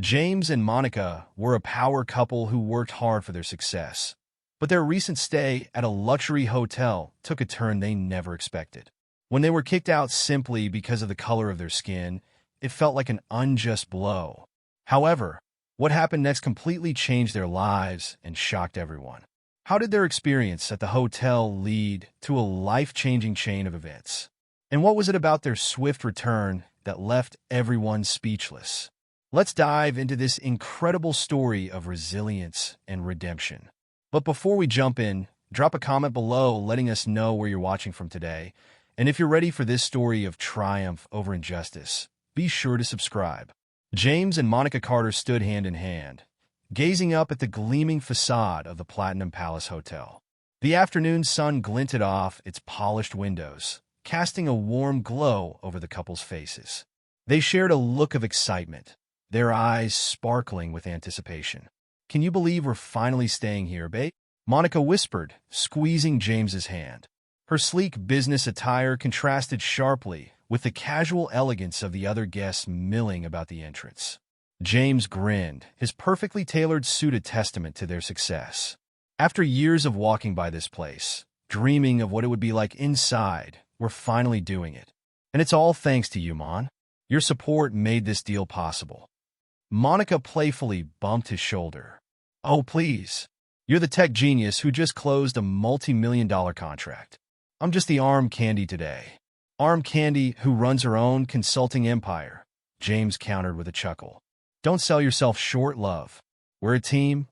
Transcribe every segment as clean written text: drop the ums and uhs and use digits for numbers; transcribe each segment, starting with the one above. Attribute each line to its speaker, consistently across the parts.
Speaker 1: James and Monica were a power couple who worked hard for their success, but their recent stay at a luxury hotel took a turn they never expected. When they were kicked out simply because of the color of their skin, it felt like an unjust blow. However, what happened next completely changed their lives and shocked everyone. How did their experience at the hotel lead to a life-changing chain of events? And what was it about their swift return that left everyone speechless? Let's dive into this incredible story of resilience and redemption. But before we jump in, drop a comment below letting us know where you're watching from today. And if you're ready for this story of triumph over injustice, be sure to subscribe. James and Monica Carter stood hand in hand, gazing up at the gleaming facade of the Platinum Palace Hotel. The afternoon sun glinted off its polished windows, casting a warm glow over the couple's faces. They shared a look of excitement, their eyes sparkling with anticipation. "Can you believe we're finally staying here, babe?" Monica whispered, squeezing James's hand. Her sleek business attire contrasted sharply with the casual elegance of the other guests milling about the entrance. James grinned, his perfectly tailored suit a testament to their success. After years of walking by this place, dreaming of what it would be like inside, we're finally doing it. And it's all thanks to you, Mon. Your support made this deal possible. Monica playfully bumped his shoulder. "Oh, please. You're the tech genius who just closed a multi-million-dollar contract. I'm just the arm candy today." "Arm candy who runs her own consulting empire," James countered with a chuckle. "Don't sell yourself short, love. We're a team,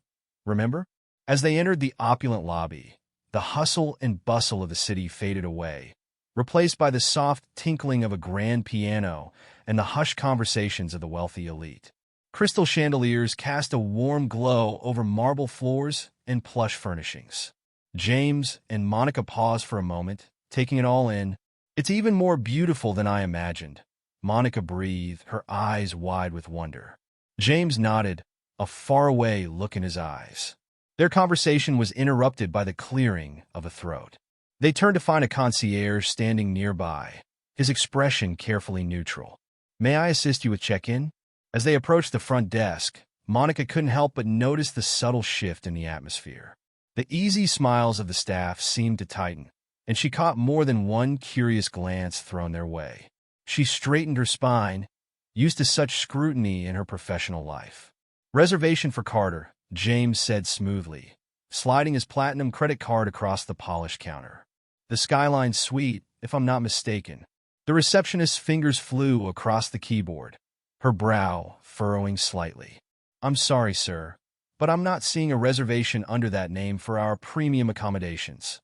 Speaker 1: remember?" As they entered the opulent lobby, the hustle and bustle of the city faded away, replaced by the soft tinkling of a grand piano and the hushed conversations of the wealthy elite. Crystal chandeliers cast a warm glow over marble floors and plush furnishings. James and Monica paused for a moment, taking it all in. "It's even more beautiful than I imagined," Monica breathed, her eyes wide with wonder. James nodded, a faraway look in his eyes. Their conversation was interrupted by the clearing of a throat. They turned to find a concierge standing nearby, his expression carefully neutral. "May I assist you with check-in?" As they approached the front desk, Monica couldn't help but notice the subtle shift in the atmosphere. The easy smiles of the staff seemed to tighten, and she caught more than one curious glance thrown their way. She straightened her spine, used to such scrutiny in her professional life. "Reservation for Carter," James said smoothly, sliding his platinum credit card across the polished counter. "The Skyline Suite, if I'm not mistaken." The receptionist's fingers flew across the keyboard, her brow furrowing slightly. "I'm sorry, sir, but I'm not seeing a reservation under that name for our premium accommodations."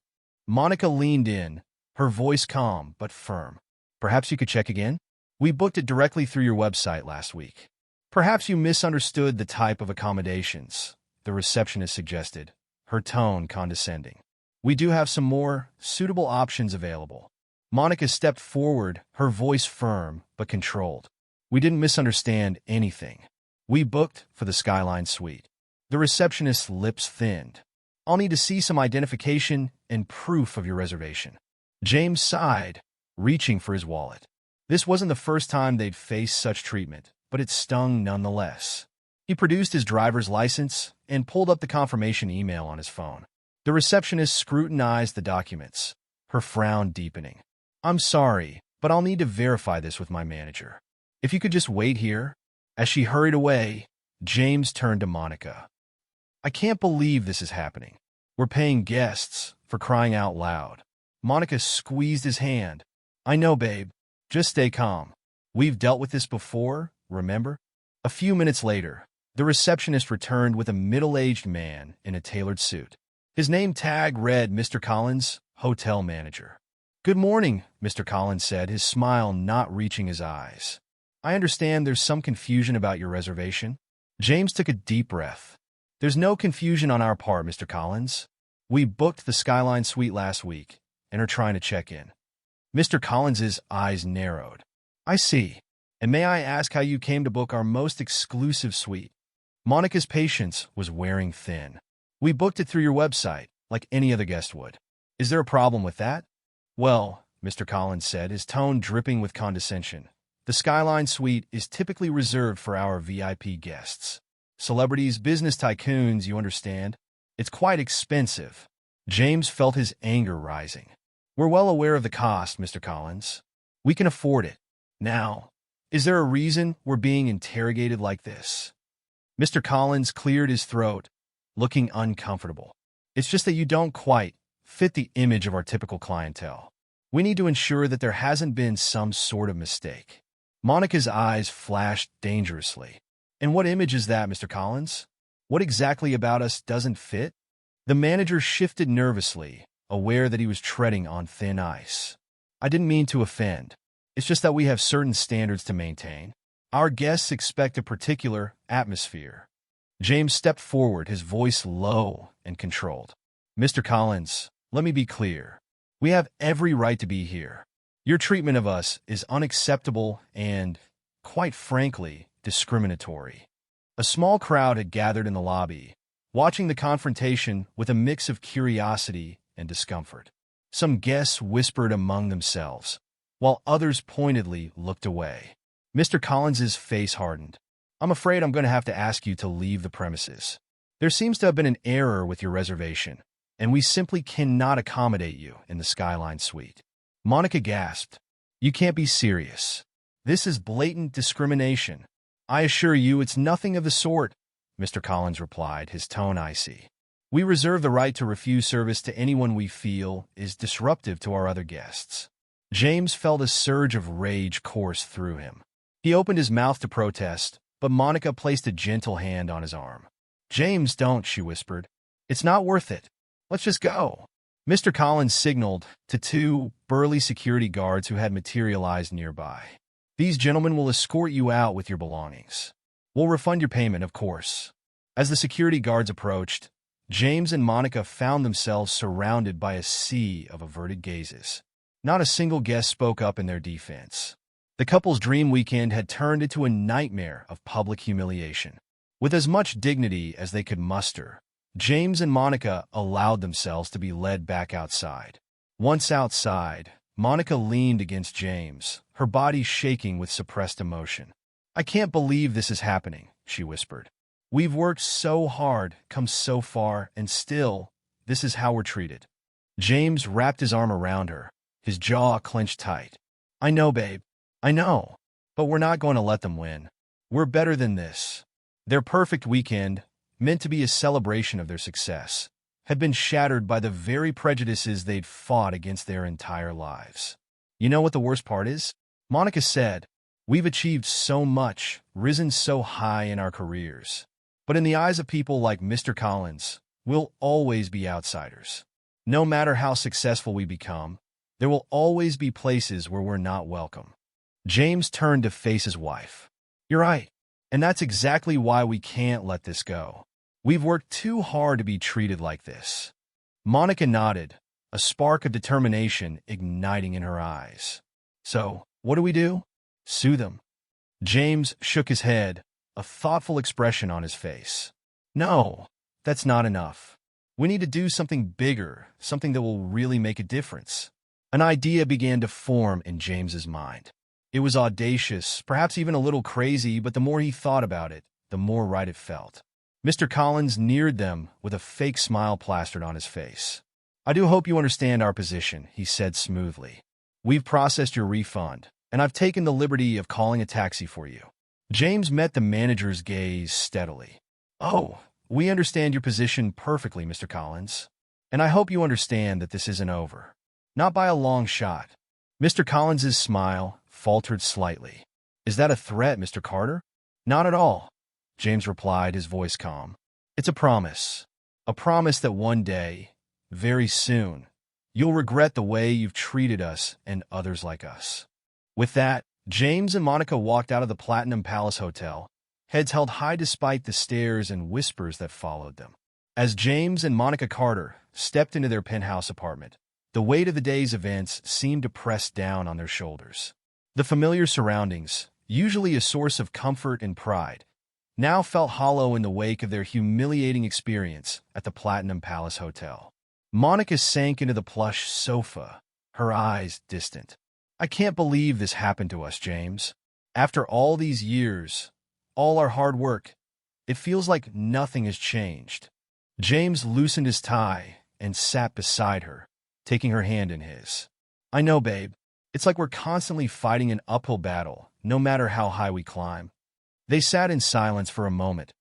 Speaker 1: Monica leaned in, her voice calm but firm. "Perhaps you could check again? We booked it directly through your website last week." "Perhaps you misunderstood the type of accommodations," the receptionist suggested, her tone condescending. "We do have some more suitable options available." Monica stepped forward, her voice firm but controlled. "We didn't misunderstand anything. We booked for the Skyline Suite." The receptionist's lips thinned. "I'll need to see some identification and proof of your reservation." James sighed, reaching for his wallet. This wasn't the first time they'd faced such treatment, but it stung nonetheless. He produced his driver's license and pulled up the confirmation email on his phone. The receptionist scrutinized the documents, her frown deepening. "I'm sorry, but I'll need to verify this with my manager. If you could just wait here." As she hurried away, James turned to Monica. "I can't believe this is happening. We're paying guests, for crying out loud." Monica squeezed his hand. "I know, babe. Just stay calm. We've dealt with this before, remember?" A few minutes later, the receptionist returned with a middle-aged man in a tailored suit. His name tag read Mr. Collins, hotel manager. "Good morning," Mr. Collins said, his smile not reaching his eyes. "I understand there's some confusion about your reservation." James took a deep breath. "There's no confusion on our part, Mr. Collins. We booked the Skyline Suite last week and are trying to check in." Mr. Collins's eyes narrowed. "I see. And may I ask how you came to book our most exclusive suite?" Monica's patience was wearing thin. "We booked it through your website, like any other guest would. Is there a problem with that?" "Well," Mr. Collins said, his tone dripping with condescension, The Skyline Suite is typically reserved for our VIP guests. Celebrities, business tycoons, you understand. It's quite expensive. James felt his anger rising. We're well aware of the cost, Mr. Collins. We can afford it. Now, is there a reason we're being interrogated like this? Mr. Collins cleared his throat, looking uncomfortable. It's just that you don't quite fit the image of our typical clientele. We need to ensure that there hasn't been some sort of mistake. Monica's eyes flashed dangerously. And what image is that, Mr. Collins? What exactly about us doesn't fit? The manager shifted nervously, aware that he was treading on thin ice. I didn't mean to offend. It's just that we have certain standards to maintain. Our guests expect a particular atmosphere. James stepped forward, his voice low and controlled. Mr. Collins, let me be clear. We have every right to be here. Your treatment of us is unacceptable and, quite frankly, discriminatory. A small crowd had gathered in the lobby, watching the confrontation with a mix of curiosity and discomfort. Some guests whispered among themselves, while others pointedly looked away. Mr. Collins's face hardened. I'm afraid I'm going to have to ask you to leave the premises. There seems to have been an error with your reservation, and we simply cannot accommodate you in the Skyline Suite. Monica gasped. You can't be serious. This is blatant discrimination. I assure you it's nothing of the sort, Mr. Collins replied, his tone icy. We reserve the right to refuse service to anyone we feel is disruptive to our other guests. James felt a surge of rage course through him. He opened his mouth to protest, but Monica placed a gentle hand on his arm. James, don't, she whispered. It's not worth it. Let's just go. Mr. Collins signaled to two burly security guards who had materialized nearby. These gentlemen will escort you out with your belongings. We'll refund your payment, of course. As the security guards approached, James and Monica found themselves surrounded by a sea of averted gazes. Not a single guest spoke up in their defense. The couple's dream weekend had turned into a nightmare of public humiliation. With as much dignity as they could muster, James and Monica allowed themselves to be led back outside. Once outside, Monica leaned against James, her body shaking with suppressed emotion. I can't believe this is happening, she whispered. We've worked so hard, come so far, and still, this is how we're treated. James wrapped his arm around her, his jaw clenched tight. I know, babe. I know. But we're not going to let them win. We're better than this. Their perfect weekend, meant to be a celebration of their success, had been shattered by the very prejudices they'd fought against their entire lives. You know what the worst part is? Monica said, we've achieved so much, risen so high in our careers. But in the eyes of people like Mr. Collins, we'll always be outsiders. No matter how successful we become, there will always be places where we're not welcome. James turned to face his wife. You're right. And that's exactly why we can't let this go. We've worked too hard to be treated like this. Monica nodded, a spark of determination igniting in her eyes. So, what do we do? Sue them. James shook his head, a thoughtful expression on his face. No, that's not enough. We need to do something bigger, something that will really make a difference. An idea began to form in James's mind. It was audacious, perhaps even a little crazy, but the more he thought about it, the more right it felt. Mr. Collins neared them with a fake smile plastered on his face. I do hope you understand our position, he said smoothly. We've processed your refund, and I've taken the liberty of calling a taxi for you. James met the manager's gaze steadily. Oh, we understand your position perfectly, Mr. Collins. And I hope you understand that this isn't over. Not by a long shot. Mr. Collins's smile faltered slightly. Is that a threat, Mr. Carter? Not at all, James replied, his voice calm. It's a promise. A promise that one day, very soon, you'll regret the way you've treated us and others like us. With that, James and Monica walked out of the Platinum Palace Hotel, heads held high despite the stares and whispers that followed them. As James and Monica Carter stepped into their penthouse apartment, the weight of the day's events seemed to press down on their shoulders. The familiar surroundings, usually a source of comfort and pride, now felt hollow in the wake of their humiliating experience at the Platinum Palace Hotel. Monica sank into the plush sofa, her eyes distant. I can't believe this happened to us, James. After all these years, all our hard work, it feels like nothing has changed. James loosened his tie and sat beside her, taking her hand in his. I know, babe. It's like we're constantly fighting an uphill battle, no matter how high we climb. They sat in silence for a moment,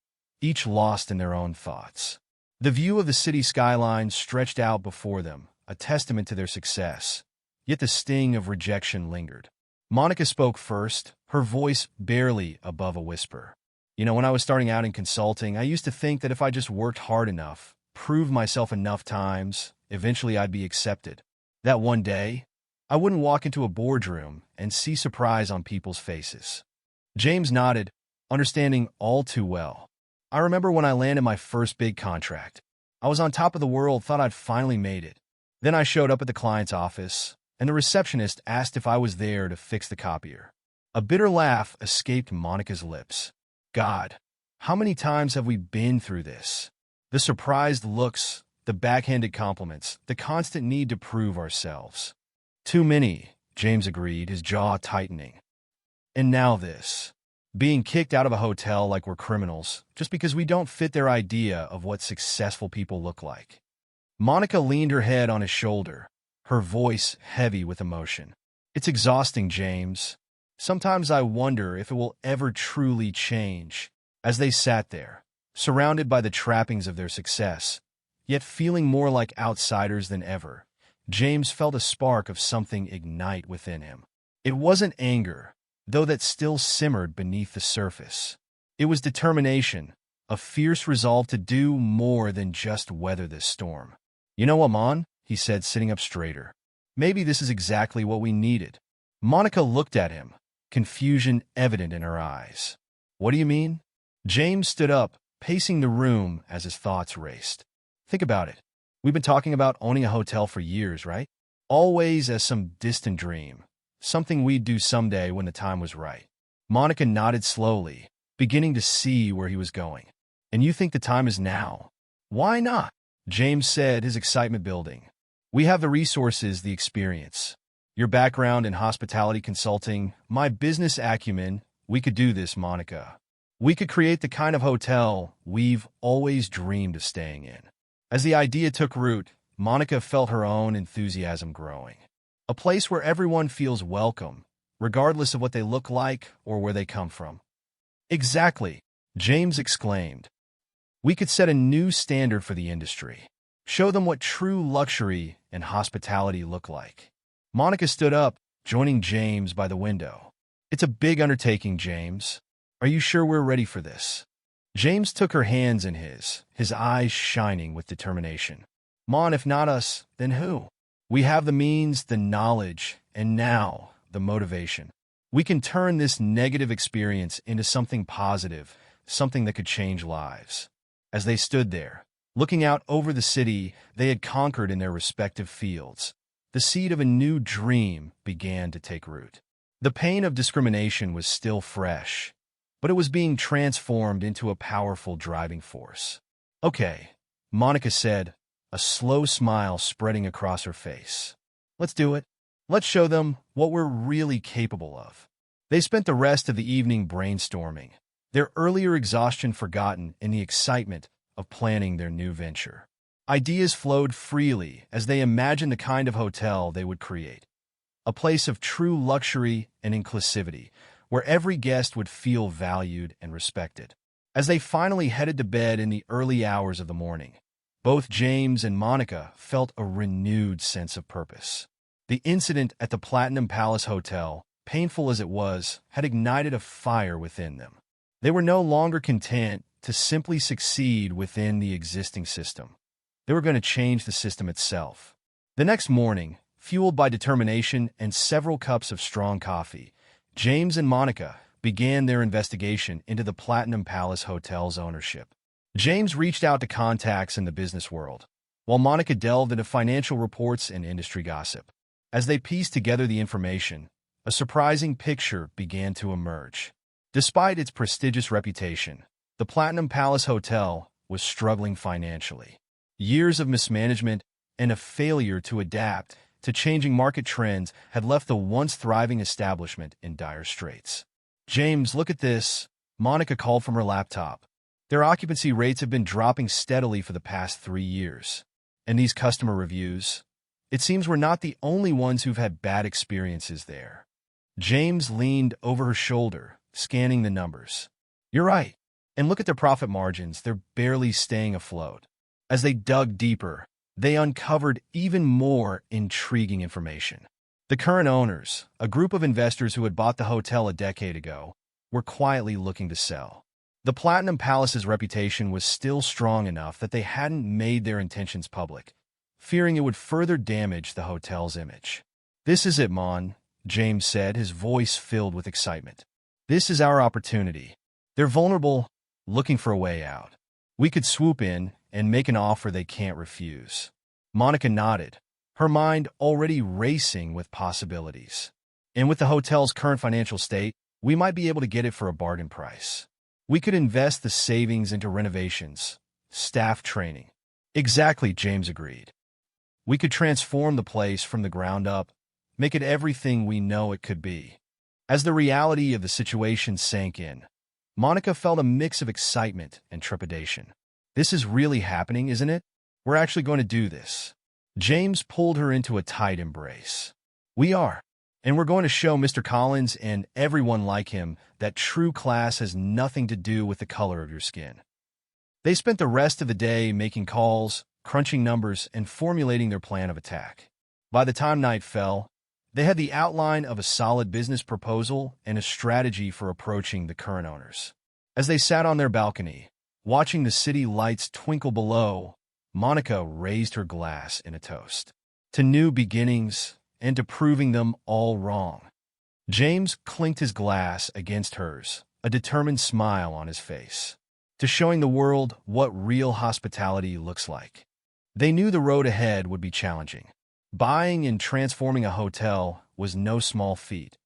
Speaker 1: each lost in their own thoughts. The view of the city skyline stretched out before them, a testament to their success. Yet the sting of rejection lingered. Monica spoke first, her voice barely above a whisper. When I was starting out in consulting, I used to think that if I just worked hard enough, proved myself enough times, eventually I'd be accepted. That one day, I wouldn't walk into a boardroom and see surprise on people's faces. James nodded, understanding all too well. I remember when I landed my first big contract. I was on top of the world, thought I'd finally made it. Then I showed up at the client's office, and the receptionist asked if I was there to fix the copier. A bitter laugh escaped Monica's lips. God, how many times have we been through this? The surprised looks, the backhanded compliments, the constant need to prove ourselves. Too many, James agreed, his jaw tightening. And now this. Being kicked out of a hotel like we're criminals, just because we don't fit their idea of what successful people look like. Monica leaned her head on his shoulder, her voice heavy with emotion. It's exhausting, James. Sometimes I wonder if it will ever truly change. As they sat there, surrounded by the trappings of their success, yet feeling more like outsiders than ever, James felt a spark of something ignite within him. It wasn't anger, though that still simmered beneath the surface. It was determination, a fierce resolve to do more than just weather this storm. You know, Amon, he said, sitting up straighter. Maybe this is exactly what we needed. Monica looked at him, confusion evident in her eyes. What do you mean? James stood up, pacing the room as his thoughts raced. Think about it. We've been talking about owning a hotel for years, right? Always as some distant dream, something we'd do someday when the time was right. Monica nodded slowly, beginning to see where he was going. And you think the time is now? Why not? James said, his excitement building. We have the resources, the experience. Your background in hospitality consulting, my business acumen, we could do this, Monica. We could create the kind of hotel we've always dreamed of staying in. As the idea took root, Monica felt her own enthusiasm growing. A place where everyone feels welcome, regardless of what they look like or where they come from. Exactly, James exclaimed. We could set a new standard for the industry. Show them what true luxury and hospitality look like. Monica stood up, joining James by the window. It's a big undertaking, James. Are you sure we're ready for this? James took her hands in his eyes shining with determination. Mon, if not us, then who? We have the means, the knowledge, and now the motivation. We can turn this negative experience into something positive, something that could change lives. As they stood there, looking out over the city they had conquered in their respective fields, the seed of a new dream began to take root. The pain of discrimination was still fresh, but it was being transformed into a powerful driving force. Okay, Monica said, a slow smile spreading across her face. Let's do it. Let's show them what we're really capable of. They spent the rest of the evening brainstorming, their earlier exhaustion forgotten in the excitement of planning their new venture. Ideas flowed freely as they imagined the kind of hotel they would create. A place of true luxury and inclusivity, where every guest would feel valued and respected. As they finally headed to bed in the early hours of the morning, both James and Monica felt a renewed sense of purpose. The incident at the Platinum Palace Hotel, painful as it was, had ignited a fire within them. They were no longer content to simply succeed within the existing system. They were going to change the system itself. The next morning, fueled by determination and several cups of strong coffee, James and Monica began their investigation into the Platinum Palace Hotel's ownership. James reached out to contacts in the business world, while Monica delved into financial reports and industry gossip. As they pieced together the information, a surprising picture began to emerge. Despite its prestigious reputation, the Platinum Palace Hotel was struggling financially. Years of mismanagement and a failure to adapt to changing market trends had left the once thriving establishment in dire straits. James, look at this. Monica called from her laptop. Their occupancy rates have been dropping steadily for the past 3 years. And these customer reviews, it seems we're not the only ones who've had bad experiences there. James leaned over her shoulder, scanning the numbers. You're right. And look at their profit margins. They're barely staying afloat. As they dug deeper, they uncovered even more intriguing information. The current owners, a group of investors who had bought the hotel a decade ago, were quietly looking to sell. The Platinum Palace's reputation was still strong enough that they hadn't made their intentions public, fearing it would further damage the hotel's image. This is it, Mon, James said, his voice filled with excitement. This is our opportunity. They're vulnerable, looking for a way out. We could swoop in and make an offer they can't refuse. Monica nodded, her mind already racing with possibilities. And with the hotel's current financial state, we might be able to get it for a bargain price. We could invest the savings into renovations, staff training. Exactly, James agreed. We could transform the place from the ground up, make it everything we know it could be. As the reality of the situation sank in, Monica felt a mix of excitement and trepidation. This is really happening, isn't it? We're actually going to do this. James pulled her into a tight embrace. We are. And we're going to show Mr. Collins and everyone like him that true class has nothing to do with the color of your skin. They spent the rest of the day making calls, crunching numbers, and formulating their plan of attack. By the time night fell, they had the outline of a solid business proposal and a strategy for approaching the current owners. As they sat on their balcony, watching the city lights twinkle below, Monica raised her glass in a toast. To new beginnings, and to proving them all wrong. James clinked his glass against hers, a determined smile on his face. To showing the world what real hospitality looks like. They knew the road ahead would be challenging. Buying and transforming a hotel was no small feat,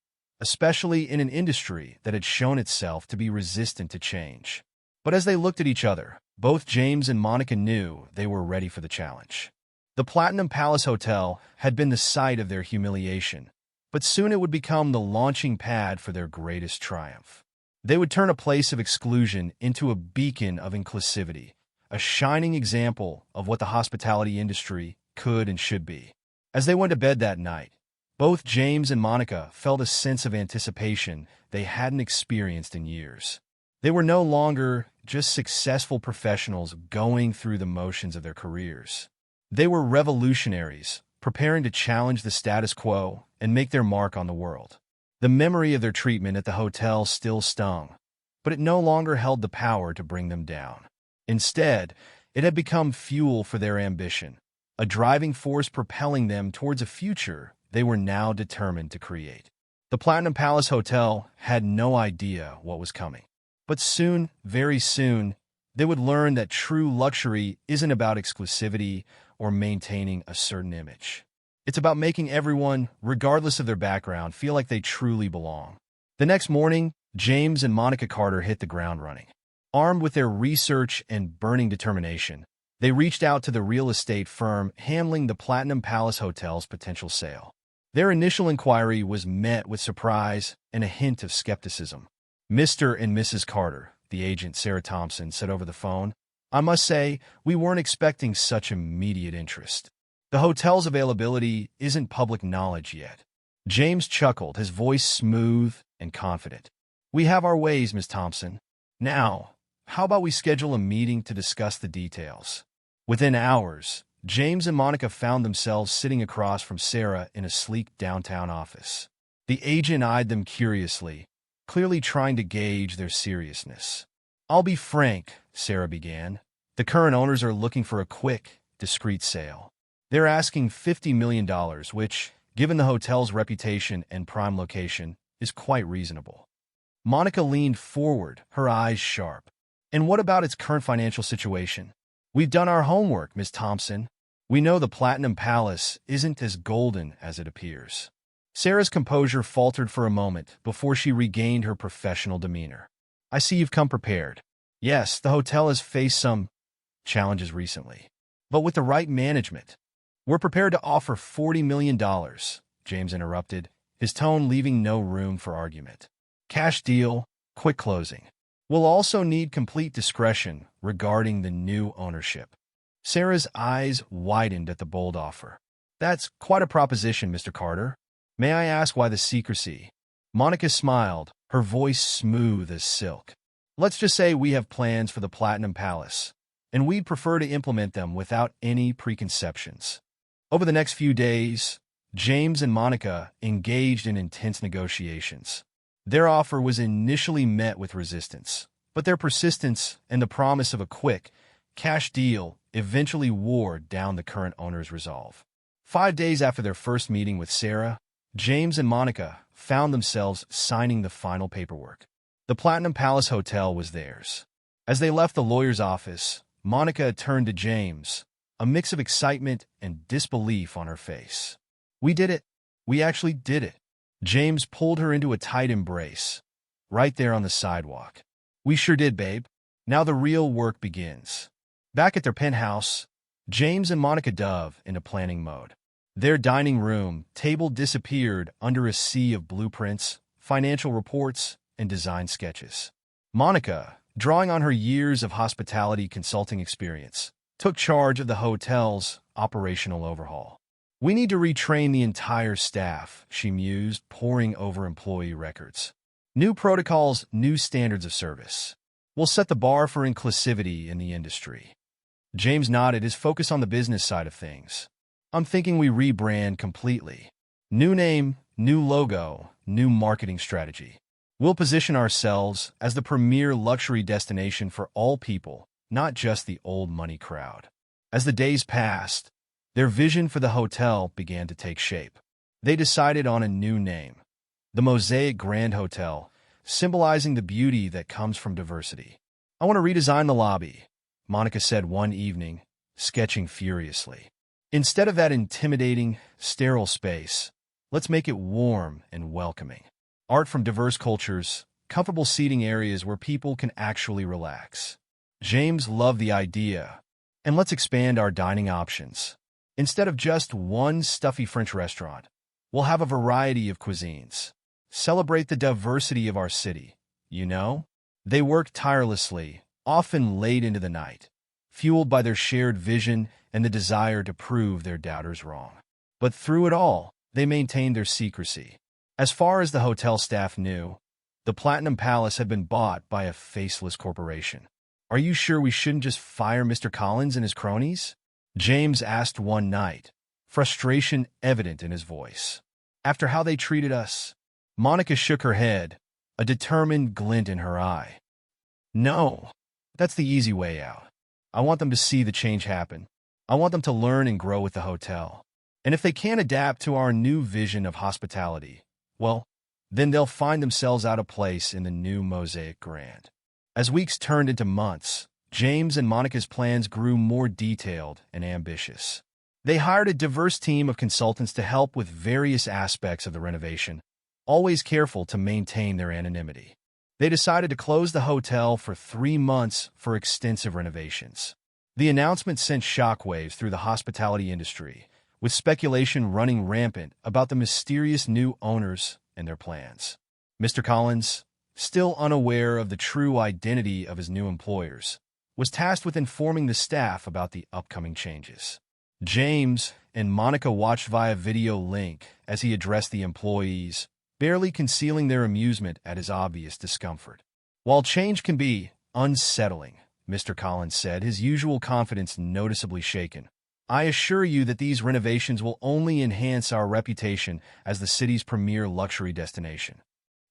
Speaker 1: especially in an industry that had shown itself to be resistant to change. But as they looked at each other, both James and Monica knew they were ready for the challenge. The Platinum Palace Hotel had been the site of their humiliation, but soon it would become the launching pad for their greatest triumph. They would turn a place of exclusion into a beacon of inclusivity, a shining example of what the hospitality industry could and should be. As they went to bed that night, both James and Monica felt a sense of anticipation they hadn't experienced in years. They were no longer just successful professionals going through the motions of their careers. They were revolutionaries, preparing to challenge the status quo and make their mark on the world. The memory of their treatment at the hotel still stung, but it no longer held the power to bring them down. Instead, it had become fuel for their ambition, a driving force propelling them towards a future they were now determined to create. The Platinum Palace Hotel had no idea what was coming. But soon, very soon, they would learn that true luxury isn't about exclusivity or maintaining a certain image. It's about making everyone, regardless of their background, feel like they truly belong. The next morning, James and Monica Carter hit the ground running. Armed with their research and burning determination, they reached out to the real estate firm handling the Platinum Palace Hotel's potential sale. Their initial inquiry was met with surprise and a hint of skepticism. Mr. and Mrs. Carter, the agent Sarah Thompson said over the phone, I must say, we weren't expecting such immediate interest. The hotel's availability isn't public knowledge yet. James chuckled, his voice smooth and confident. We have our ways, Miss Thompson. Now, how about we schedule a meeting to discuss the details? Within hours, James and Monica found themselves sitting across from Sarah in a sleek downtown office. The agent eyed them curiously, clearly trying to gauge their seriousness. I'll be frank, Sarah began. The current owners are looking for a quick, discreet sale. They're asking $50 million, which, given the hotel's reputation and prime location, is quite reasonable. Monica leaned forward, her eyes sharp. And what about its current financial situation? We've done our homework, Miss Thompson. We know the Platinum Palace isn't as golden as it appears. Sarah's composure faltered for a moment before she regained her professional demeanor. I see you've come prepared. Yes, the hotel has faced some challenges recently. But with the right management, we're prepared to offer $40 million, James interrupted, his tone leaving no room for argument. Cash deal, quick closing. We'll also need complete discretion regarding the new ownership. Sarah's eyes widened at the bold offer. That's quite a proposition, Mr. Carter. May I ask why the secrecy? Monica smiled, her voice smooth as silk. Let's just say we have plans for the Platinum Palace, and we'd prefer to implement them without any preconceptions. Over the next few days, James and Monica engaged in intense negotiations. Their offer was initially met with resistance, but their persistence and the promise of a quick, cash deal eventually wore down the current owner's resolve. 5 days after their first meeting with Sarah, James and Monica found themselves signing the final paperwork. The Platinum Palace Hotel was theirs. As they left the lawyer's office, Monica turned to James, a mix of excitement and disbelief on her face. We did it. We actually did it. James pulled her into a tight embrace, right there on the sidewalk. We sure did, babe. Now the real work begins. Back at their penthouse, James and Monica dove into planning mode. Their dining room table disappeared under a sea of blueprints, financial reports, and design sketches. Monica, drawing on her years of hospitality consulting experience, took charge of the hotel's operational overhaul. We need to retrain the entire staff, she mused, poring over employee records. New protocols, new standards of service. We'll set the bar for inclusivity in the industry. James nodded, his focus on the business side of things. I'm thinking we rebrand completely. New name, new logo, new marketing strategy. We'll position ourselves as the premier luxury destination for all people, not just the old money crowd. As the days passed, their vision for the hotel began to take shape. They decided on a new name, the Mosaic Grand Hotel, symbolizing the beauty that comes from diversity. I want to redesign the lobby, Monica said one evening, sketching furiously. Instead of that intimidating, sterile space, let's make it warm and welcoming. Art from diverse cultures, comfortable seating areas where people can actually relax. James loved the idea. And let's expand our dining options. Instead of just one stuffy French restaurant, we'll have a variety of cuisines. Celebrate the diversity of our city, you know? They worked tirelessly, often late into the night, fueled by their shared vision and the desire to prove their doubters wrong. But through it all, they maintained their secrecy. As far as the hotel staff knew, the Platinum Palace had been bought by a faceless corporation. Are you sure we shouldn't just fire Mr. Collins and his cronies? James asked one night, frustration evident in his voice. After how they treated us, Monica shook her head, a determined glint in her eye. No, that's the easy way out. I want them to see the change happen. I want them to learn and grow with the hotel. And if they can't adapt to our new vision of hospitality, well, then they'll find themselves out of place in the new Mosaic Grand. As weeks turned into months, James and Monica's plans grew more detailed and ambitious. They hired a diverse team of consultants to help with various aspects of the renovation, always careful to maintain their anonymity. They decided to close the hotel for 3 months for extensive renovations. The announcement sent shockwaves through the hospitality industry, with speculation running rampant about the mysterious new owners and their plans. Mr. Collins, still unaware of the true identity of his new employers, was tasked with informing the staff about the upcoming changes. James and Monica watched via video link as he addressed the employees, barely concealing their amusement at his obvious discomfort. While change can be unsettling, Mr. Collins said, his usual confidence noticeably shaken, I assure you that these renovations will only enhance our reputation as the city's premier luxury destination.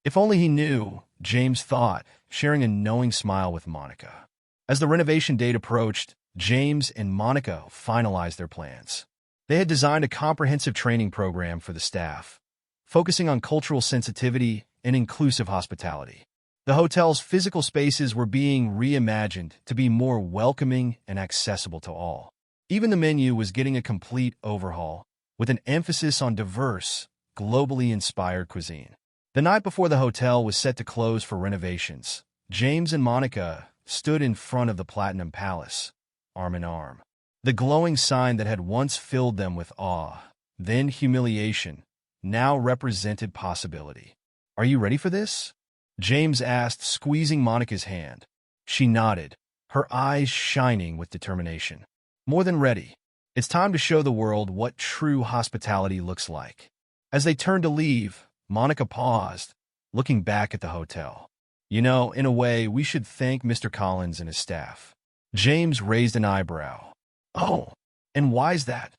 Speaker 1: If only he knew, James thought, sharing a knowing smile with Monica. As the renovation date approached, James and Monica finalized their plans. They had designed a comprehensive training program for the staff, focusing on cultural sensitivity and inclusive hospitality. The hotel's physical spaces were being reimagined to be more welcoming and accessible to all. Even the menu was getting a complete overhaul, with an emphasis on diverse, globally inspired cuisine. The night before the hotel was set to close for renovations, James and Monica stood in front of the Platinum Palace, arm in arm. The glowing sign that had once filled them with awe, then humiliation, now represented possibility. Are you ready for this? James asked, squeezing Monica's hand. She nodded, her eyes shining with determination. More than ready. It's time to show the world what true hospitality looks like. As they turned to leave, Monica paused, looking back at the hotel. You know, in a way, we should thank Mr. Collins and his staff. James raised an eyebrow. Oh, and why's that?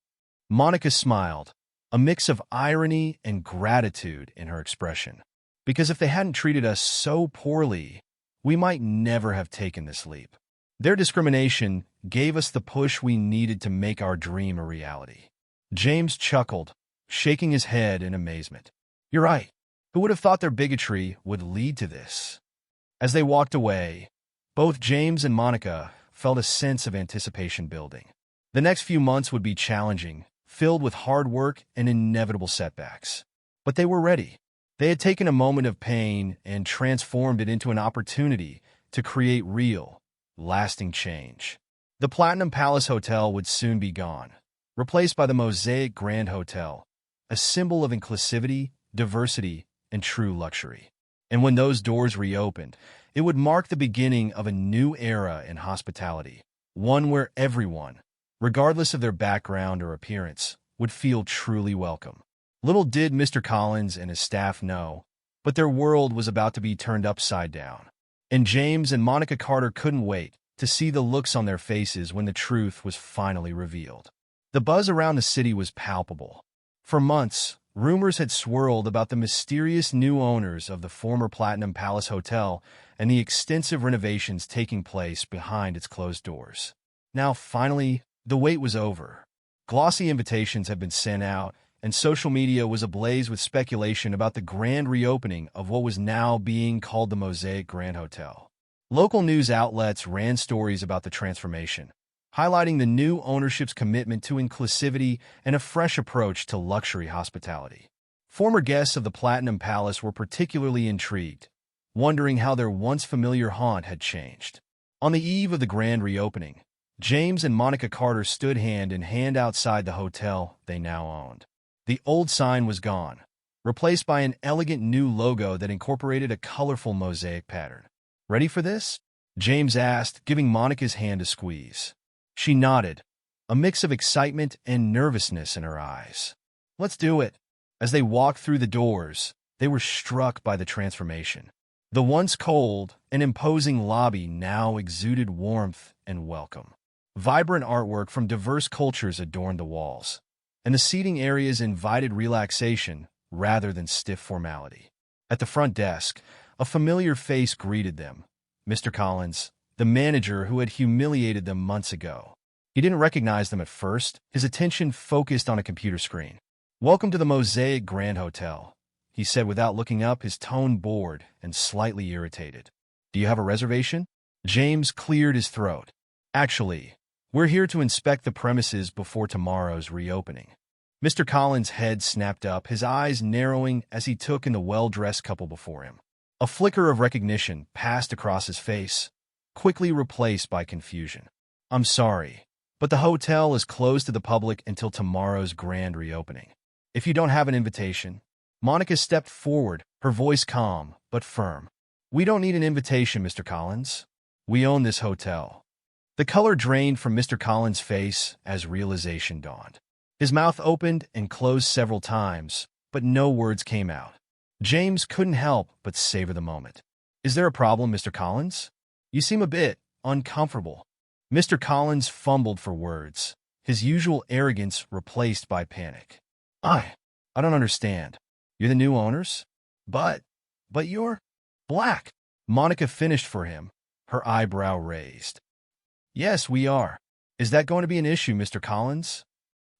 Speaker 1: Monica smiled, a mix of irony and gratitude in her expression. Because if they hadn't treated us so poorly, we might never have taken this leap. Their discrimination gave us the push we needed to make our dream a reality. James chuckled, shaking his head in amazement. You're right. Who would have thought their bigotry would lead to this? As they walked away, both James and Monica felt a sense of anticipation building. The next few months would be challenging, filled with hard work and inevitable setbacks. But they were ready. They had taken a moment of pain and transformed it into an opportunity to create real, lasting change. The Platinum Palace Hotel would soon be gone, replaced by the Mosaic Grand Hotel, a symbol of inclusivity, diversity, and true luxury. And when those doors reopened, it would mark the beginning of a new era in hospitality, one where everyone, regardless of their background or appearance, would feel truly welcome. Little did Mr. Collins and his staff know, but their world was about to be turned upside down. And James and Monica Carter couldn't wait to see the looks on their faces when the truth was finally revealed. The buzz around the city was palpable. For months, rumors had swirled about the mysterious new owners of the former Platinum Palace Hotel and the extensive renovations taking place behind its closed doors. Now, finally, the wait was over. Glossy invitations had been sent out, and social media was ablaze with speculation about the grand reopening of what was now being called the Mosaic Grand Hotel. Local news outlets ran stories about the transformation, highlighting the new ownership's commitment to inclusivity and a fresh approach to luxury hospitality. Former guests of the Platinum Palace were particularly intrigued, wondering how their once familiar haunt had changed. On the eve of the grand reopening, James and Monica Carter stood hand in hand outside the hotel they now owned. The old sign was gone, replaced by an elegant new logo that incorporated a colorful mosaic pattern. Ready for this? James asked, giving Monica's hand a squeeze. She nodded, a mix of excitement and nervousness in her eyes. Let's do it. As they walked through the doors, they were struck by the transformation. The once cold and imposing lobby now exuded warmth and welcome. Vibrant artwork from diverse cultures adorned the walls, and the seating areas invited relaxation rather than stiff formality. At the front desk, a familiar face greeted them, Mr. Collins, the manager who had humiliated them months ago. He didn't recognize them at first, his attention focused on a computer screen. Welcome to the Mosaic Grand Hotel, he said without looking up, his tone bored and slightly irritated. Do you have a reservation? James cleared his throat. Actually, we're here to inspect the premises before tomorrow's reopening. Mr. Collins' head snapped up, his eyes narrowing as he took in the well-dressed couple before him. A flicker of recognition passed across his face, quickly replaced by confusion. I'm sorry, but the hotel is closed to the public until tomorrow's grand reopening. If you don't have an invitation, Monica stepped forward, her voice calm but firm. We don't need an invitation, Mr. Collins. We own this hotel. The color drained from Mr. Collins' face as realization dawned. His mouth opened and closed several times, but no words came out. James couldn't help but savor the moment. Is there a problem, Mr. Collins? You seem a bit uncomfortable. Mr. Collins fumbled for words, his usual arrogance replaced by panic. I don't understand. You're the new owners? But you're black. Monica finished for him, her eyebrow raised. Yes, we are. Is that going to be an issue, Mr. Collins?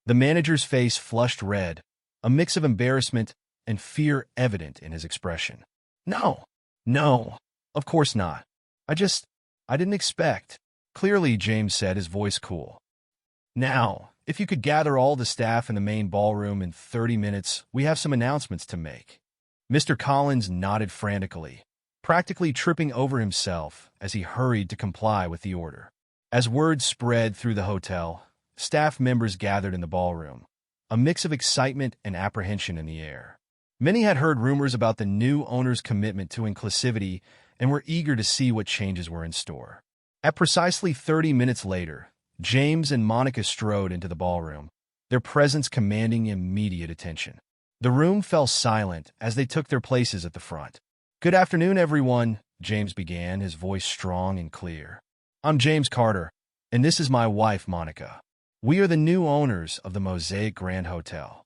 Speaker 1: The manager's face flushed red, a mix of embarrassment and fear evident in his expression. No, of course not. I didn't expect. Clearly, James said, his voice cool. Now, if you could gather all the staff in the main ballroom in 30 minutes, we have some announcements to make. Mr. Collins nodded frantically, practically tripping over himself as he hurried to comply with the order. As word spread through the hotel, staff members gathered in the ballroom, a mix of excitement and apprehension in the air. Many had heard rumors about the new owner's commitment to inclusivity and were eager to see what changes were in store. At precisely 30 minutes later, James and Monica strode into the ballroom, their presence commanding immediate attention. The room fell silent as they took their places at the front. "Good afternoon, everyone," James began, his voice strong and clear. "I'm James Carter, and this is my wife, Monica. We are the new owners of the Mosaic Grand Hotel."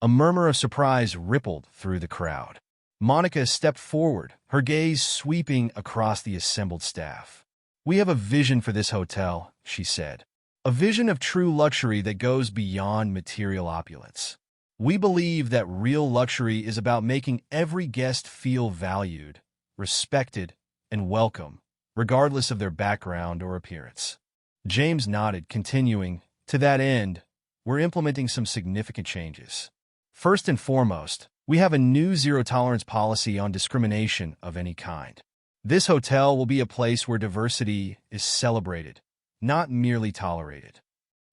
Speaker 1: A murmur of surprise rippled through the crowd. Monica stepped forward, her gaze sweeping across the assembled staff. "We have a vision for this hotel," she said. "A vision of true luxury that goes beyond material opulence. We believe that real luxury is about making every guest feel valued, respected, and welcome, regardless of their background or appearance." James nodded, continuing, "To that end, we're implementing some significant changes. First and foremost, we have a new zero-tolerance policy on discrimination of any kind. This hotel will be a place where diversity is celebrated, not merely tolerated."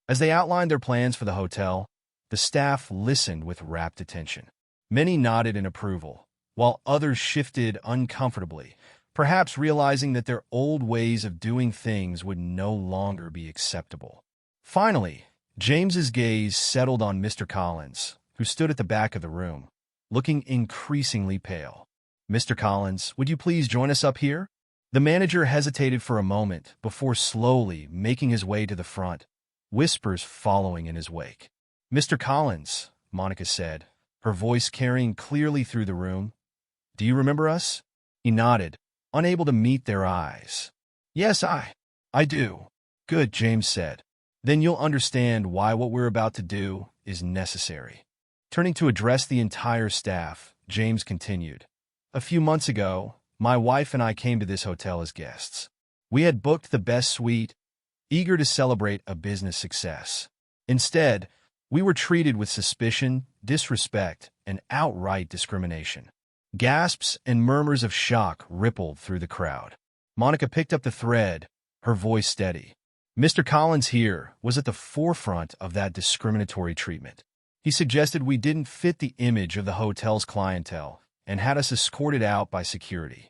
Speaker 1: As they outlined their plans for the hotel, the staff listened with rapt attention. Many nodded in approval, while others shifted uncomfortably, perhaps realizing that their old ways of doing things would no longer be acceptable. Finally, James's gaze settled on Mr. Collins, who stood at the back of the room, looking increasingly pale. "Mr. Collins, would you please join us up here?" The manager hesitated for a moment before slowly making his way to the front, whispers following in his wake. "Mr. Collins," Monica said, her voice carrying clearly through the room, "do you remember us?" He nodded, unable to meet their eyes. "Yes, I do." "Good," James said. "Then you'll understand why what we're about to do is necessary." Turning to address the entire staff, James continued, "A few months ago, my wife and I came to this hotel as guests. We had booked the best suite, eager to celebrate a business success. Instead, we were treated with suspicion, disrespect, and outright discrimination." Gasps and murmurs of shock rippled through the crowd. Monica picked up the thread, her voice steady. "Mr. Collins here was at the forefront of that discriminatory treatment. He suggested we didn't fit the image of the hotel's clientele and had us escorted out by security."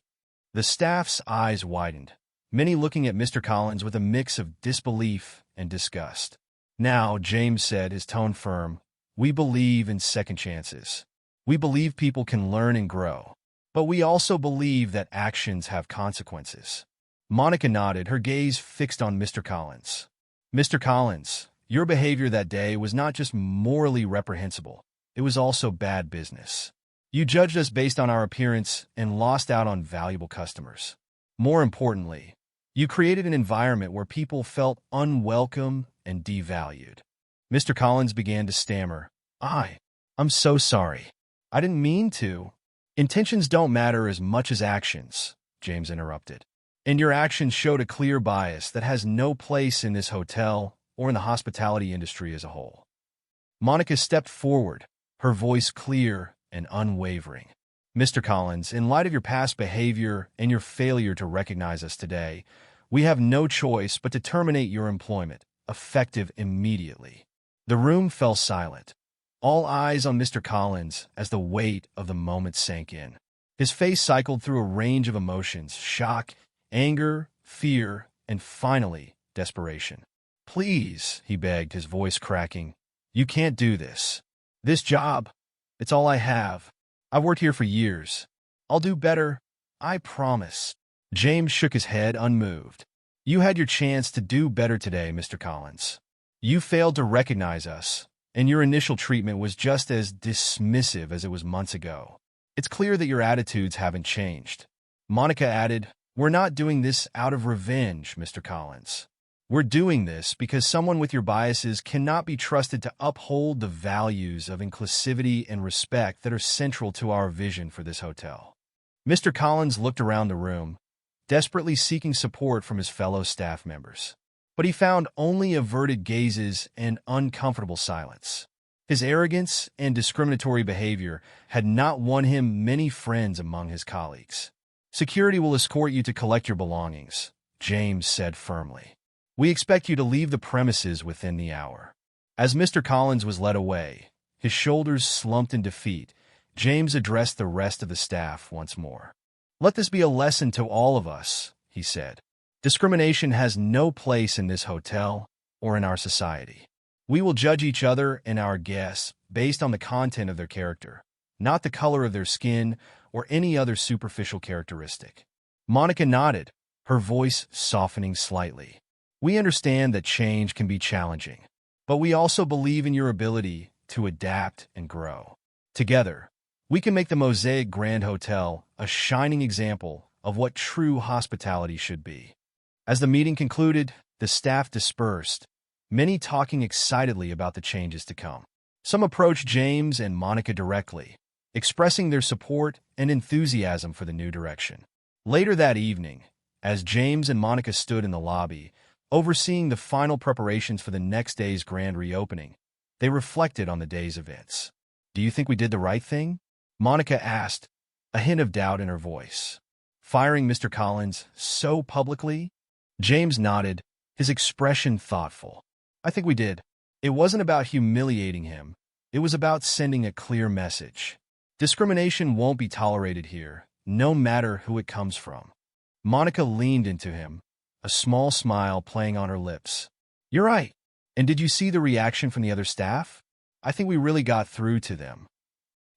Speaker 1: The staff's eyes widened, many looking at Mr. Collins with a mix of disbelief and disgust. "Now," James said, his tone firm, "we believe in second chances. We believe people can learn and grow. But we also believe that actions have consequences." Monica nodded, her gaze fixed on Mr. Collins. "Mr. Collins, your behavior that day was not just morally reprehensible, it was also bad business. You judged us based on our appearance and lost out on valuable customers. More importantly, you created an environment where people felt unwelcome and devalued." Mr. Collins began to stammer. I'm so sorry. I didn't mean to." "Intentions don't matter as much as actions," James interrupted. "And your actions showed a clear bias that has no place in this hotel or in the hospitality industry as a whole." Monica stepped forward, her voice clear and unwavering. "Mr. Collins, in light of your past behavior and your failure to recognize us today, we have no choice but to terminate your employment, effective immediately." The room fell silent, all eyes on Mr. Collins as the weight of the moment sank in. His face cycled through a range of emotions: shock, anger, fear, and finally, desperation. "Please," he begged, his voice cracking, "you can't do this. This job, it's all I have. I've worked here for years. I'll do better, I promise." James shook his head, unmoved. "You had your chance to do better today, Mr. Collins. You failed to recognize us, and your initial treatment was just as dismissive as it was months ago. It's clear that your attitudes haven't changed." Monica added, "We're not doing this out of revenge, Mr. Collins. We're doing this because someone with your biases cannot be trusted to uphold the values of inclusivity and respect that are central to our vision for this hotel." Mr. Collins looked around the room, desperately seeking support from his fellow staff members. But he found only averted gazes and uncomfortable silence. His arrogance and discriminatory behavior had not won him many friends among his colleagues. "Security will escort you to collect your belongings," James said firmly. "We expect you to leave the premises within the hour." As Mr. Collins was led away, his shoulders slumped in defeat, James addressed the rest of the staff once more. "Let this be a lesson to all of us," he said. "Discrimination has no place in this hotel or in our society. We will judge each other and our guests based on the content of their character, not the color of their skin or any other superficial characteristic." Monica nodded, her voice softening slightly. "We understand that change can be challenging, but we also believe in your ability to adapt and grow. Together, we can make the Mosaic Grand Hotel a shining example of what true hospitality should be." As the meeting concluded, the staff dispersed, many talking excitedly about the changes to come. Some approached James and Monica directly, expressing their support and enthusiasm for the new direction. Later that evening, as James and Monica stood in the lobby, overseeing the final preparations for the next day's grand reopening, they reflected on the day's events. "Do you think we did the right thing?" Monica asked, a hint of doubt in her voice. "Firing Mr. Collins so publicly?" James nodded, his expression thoughtful. "I think we did. It wasn't about humiliating him. It was about sending a clear message. Discrimination won't be tolerated here, no matter who it comes from." Monica leaned into him, a small smile playing on her lips. "You're right. And did you see the reaction from the other staff? I think we really got through to them."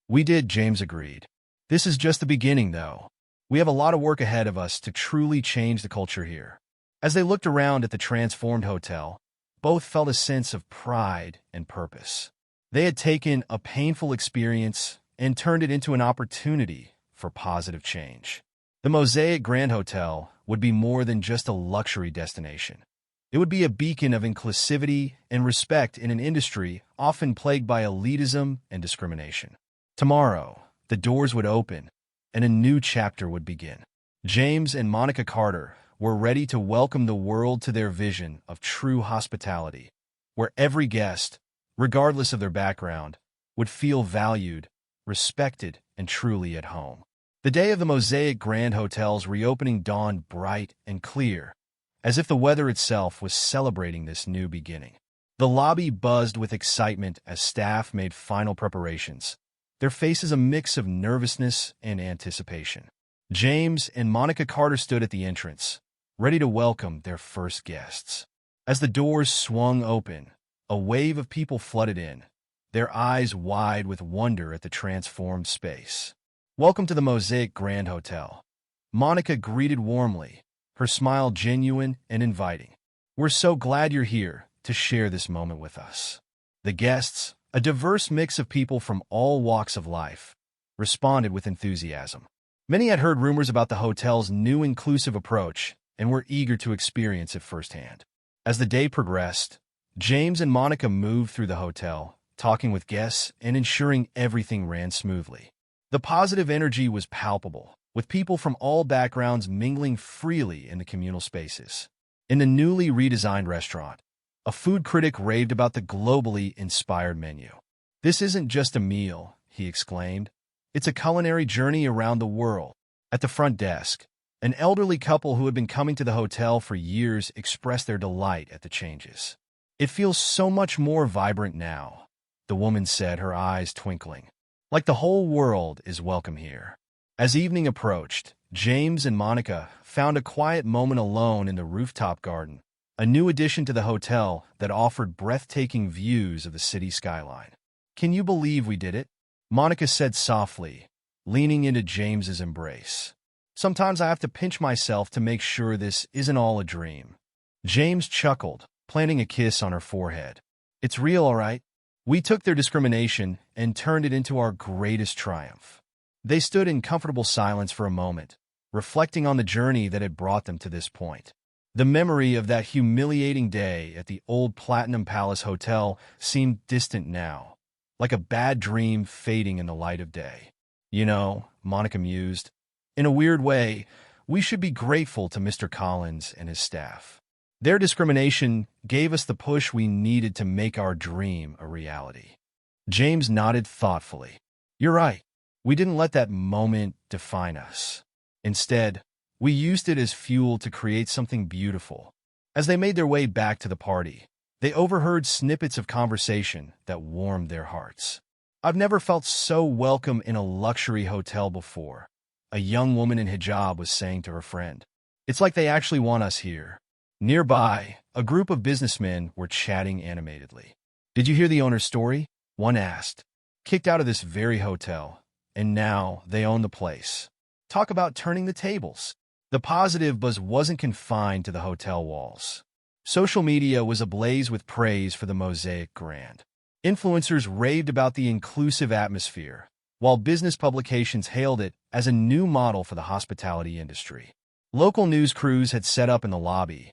Speaker 1: "We did," James agreed. "This is just the beginning, though. We have a lot of work ahead of us to truly change the culture here." As they looked around at the transformed hotel, both felt a sense of pride and purpose. They had taken a painful experience and turned it into an opportunity for positive change. The Mosaic Grand Hotel would be more than just a luxury destination. It would be a beacon of inclusivity and respect in an industry often plagued by elitism and discrimination. Tomorrow, the doors would open, and a new chapter would begin. James and Monica Carter were ready to welcome the world to their vision of true hospitality, where every guest, regardless of their background, would feel valued, respected, and truly at home. The day of the Mosaic Grand Hotel's reopening dawned bright and clear, as if the weather itself was celebrating this new beginning. The lobby buzzed with excitement as staff made final preparations, their faces a mix of nervousness and anticipation. James and Monica Carter stood at the entrance, ready to welcome their first guests. As the doors swung open, a wave of people flooded in, their eyes wide with wonder at the transformed space. "Welcome to the Mosaic Grand Hotel." Monica greeted warmly, her smile genuine and inviting. "We're so glad you're here to share this moment with us." The guests, a diverse mix of people from all walks of life, responded with enthusiasm. Many had heard rumors about the hotel's new inclusive approach and were eager to experience it firsthand. As the day progressed, James and Monica moved through the hotel, talking with guests and ensuring everything ran smoothly. The positive energy was palpable, with people from all backgrounds mingling freely in the communal spaces. In the newly redesigned restaurant, a food critic raved about the globally inspired menu. "This isn't just a meal," he exclaimed. "It's a culinary journey around the world." At the front desk, an elderly couple who had been coming to the hotel for years expressed their delight at the changes. "It feels so much more vibrant now," the woman said, her eyes twinkling. "Like the whole world is welcome here." As evening approached, James and Monica found a quiet moment alone in the rooftop garden, a new addition to the hotel that offered breathtaking views of the city skyline. "Can you believe we did it?" Monica said softly, leaning into James's embrace. "Sometimes I have to pinch myself to make sure this isn't all a dream." James chuckled, planting a kiss on her forehead. "It's real, all right. We took their discrimination and turned it into our greatest triumph." They stood in comfortable silence for a moment, reflecting on the journey that had brought them to this point. The memory of that humiliating day at the old Platinum Palace Hotel seemed distant now, like a bad dream fading in the light of day. "You know," Monica mused, "in a weird way, we should be grateful to Mr. Collins and his staff. Their discrimination gave us the push we needed to make our dream a reality." James nodded thoughtfully. "You're right. We didn't let that moment define us. Instead, we used it as fuel to create something beautiful." As they made their way back to the party, they overheard snippets of conversation that warmed their hearts. I've never felt so welcome in a luxury hotel before, a young woman in hijab was saying to her friend. It's like they actually want us here. Nearby, a group of businessmen were chatting animatedly. Did you hear the owner's story? One asked. Kicked out of this very hotel, and now they own the place. Talk about turning the tables. The positive buzz wasn't confined to the hotel walls. Social media was ablaze with praise for the Mosaic Grand. Influencers raved about the inclusive atmosphere, while business publications hailed it as a new model for the hospitality industry. Local news crews had set up in the lobby,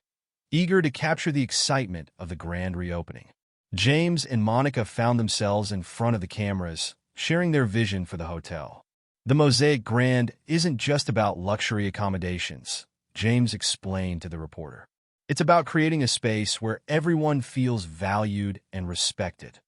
Speaker 1: eager to capture the excitement of the grand reopening. James and Monica found themselves in front of the cameras, sharing their vision for the hotel. The Mosaic Grand isn't just about luxury accommodations, James explained to the reporter. It's about creating a space where everyone feels valued and respected.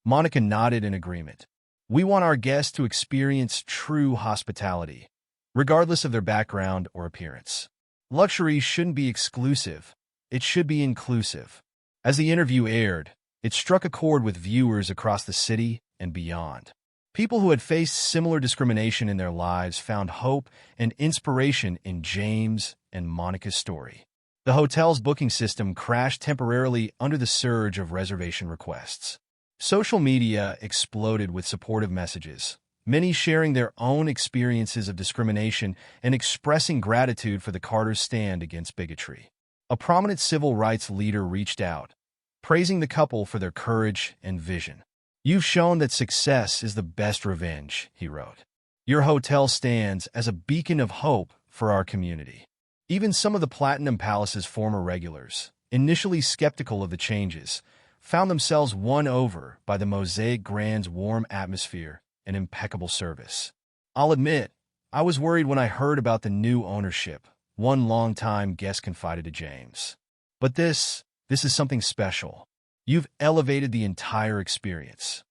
Speaker 1: Monica nodded in agreement. We want our guests to experience true hospitality, regardless of their background or appearance. Luxury shouldn't be exclusive. It should be inclusive. As the interview aired, it struck a chord with viewers across the city and beyond. People who had faced similar discrimination in their lives found hope and inspiration in James and Monica's story. The hotel's booking system crashed temporarily under the surge of reservation requests. Social media exploded with supportive messages, many sharing their own experiences of discrimination and expressing gratitude for the Carters' stand against bigotry. A prominent civil rights leader reached out, praising the couple for their courage and vision. You've shown that success is the best revenge, he wrote. Your hotel stands as a beacon of hope for our community. Even some of the Platinum Palace's former regulars, initially skeptical of the changes, found themselves won over by the Mosaic Grand's warm atmosphere and impeccable service. I'll admit, I was worried when I heard about the new ownership, one longtime guest confided to James. But this is something special. You've elevated the entire experience.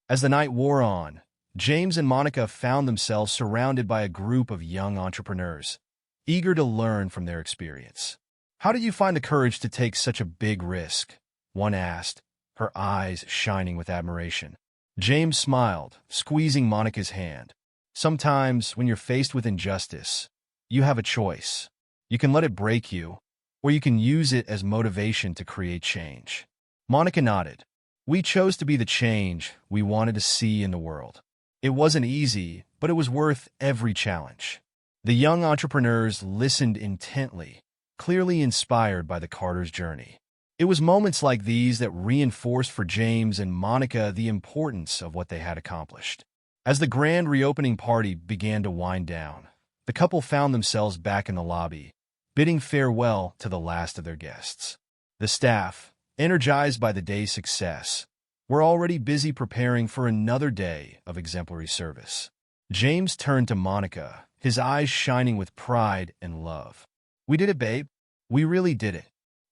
Speaker 1: As the night wore on, James and Monica found themselves surrounded by a group of young entrepreneurs, eager to learn from their experience. How did you find the courage to take such a big risk? One asked, her eyes shining with admiration. James smiled, squeezing Monica's hand. Sometimes, when you're faced with injustice, you have a choice. You can let it break you, or you can use it as motivation to create change. Monica nodded. We chose to be the change we wanted to see in the world. It wasn't easy, but it was worth every challenge. The young entrepreneurs listened intently, clearly inspired by the Carters' journey. It was moments like these that reinforced for James and Monica the importance of what they had accomplished. As the grand reopening party began to wind down, the couple found themselves back in the lobby, bidding farewell to the last of their guests. The staff, energized by the day's success, were already busy preparing for another day of exemplary service. James turned to Monica, his eyes shining with pride and love. We did it, babe. We really did it.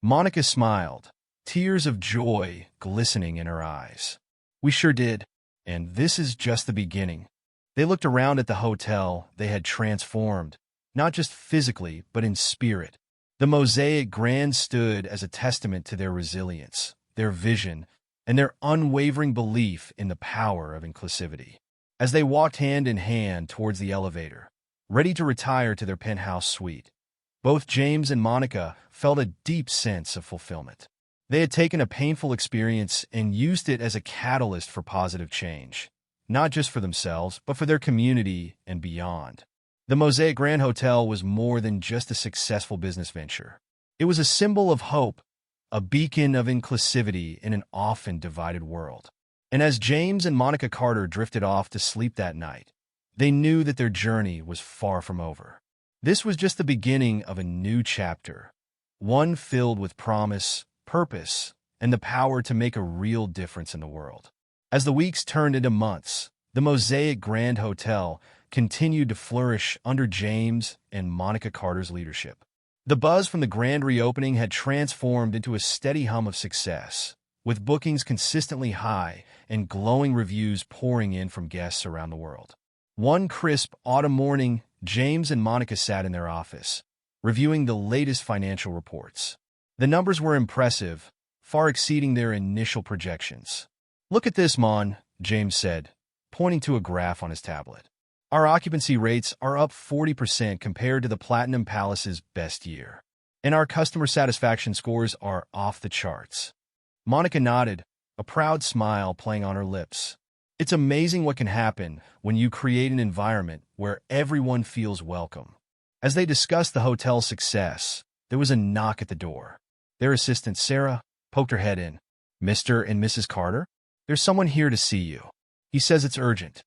Speaker 1: Monica smiled, tears of joy glistening in her eyes. We sure did, and this is just the beginning. They looked around at the hotel they had transformed, not just physically, but in spirit. The Mosaic Grand stood as a testament to their resilience, their vision, and their unwavering belief in the power of inclusivity. As they walked hand in hand towards the elevator, ready to retire to their penthouse suite, both James and Monica felt a deep sense of fulfillment. They had taken a painful experience and used it as a catalyst for positive change, not just for themselves, but for their community and beyond. The Mosaic Grand Hotel was more than just a successful business venture. It was a symbol of hope, a beacon of inclusivity in an often divided world. And as James and Monica Carter drifted off to sleep that night, they knew that their journey was far from over. This was just the beginning of a new chapter, one filled with promise, purpose, and the power to make a real difference in the world. As the weeks turned into months, the Mosaic Grand Hotel continued to flourish under James and Monica Carter's leadership. The buzz from the grand reopening had transformed into a steady hum of success, with bookings consistently high and glowing reviews pouring in from guests around the world. One crisp autumn morning, James and Monica sat in their office, reviewing the latest financial reports. The numbers were impressive, far exceeding their initial projections. Look at this, Mon, James said, pointing to a graph on his tablet. Our occupancy rates are up 40% compared to the Platinum Palace's best year. And our customer satisfaction scores are off the charts. Monica nodded, a proud smile playing on her lips. It's amazing what can happen when you create an environment where everyone feels welcome. As they discussed the hotel's success, there was a knock at the door. Their assistant, Sarah, poked her head in. "Mr. and Mrs. Carter? There's someone here to see you. He says it's urgent."